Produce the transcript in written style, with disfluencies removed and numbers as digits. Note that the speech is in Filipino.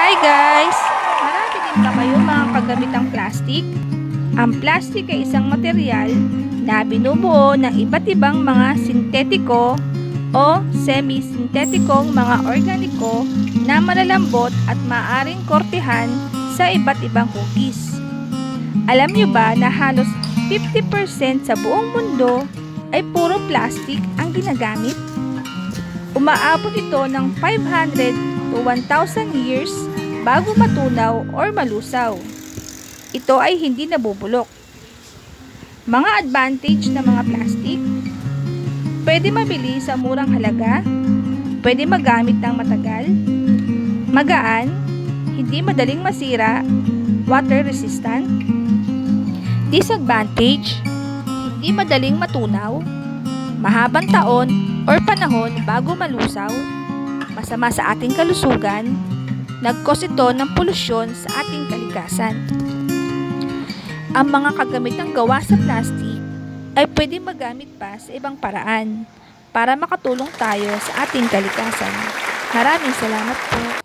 Hi guys! Marami din ba kayo mga kagamitang plastic? Ang plastic ay isang material na binubuo ng iba't ibang mga sintetiko o semi-sintetikong mga organiko na malalambot at maaaring kortehan sa iba't ibang hugis. Alam niyo ba na halos 50% sa buong mundo ay puro plastic ang ginagamit? Umaabot ito ng 500 to 1,000 years bago matunaw or malusaw. Ito ay hindi nabubulok. Mga advantage ng mga plastic: pwede mabili sa murang halaga, pwede magamit ng matagal, magaan, hindi madaling masira, water resistant. Disadvantage: hindi madaling matunaw, mahabang taon or panahon bago malusaw, masama sa ating kalusugan, nag-cause ito ng polusyon sa ating kalikasan. Ang mga kagamitang gawa sa plastic ay pwede magamit pa sa ibang paraan para makatulong tayo sa ating kalikasan. Maraming salamat po.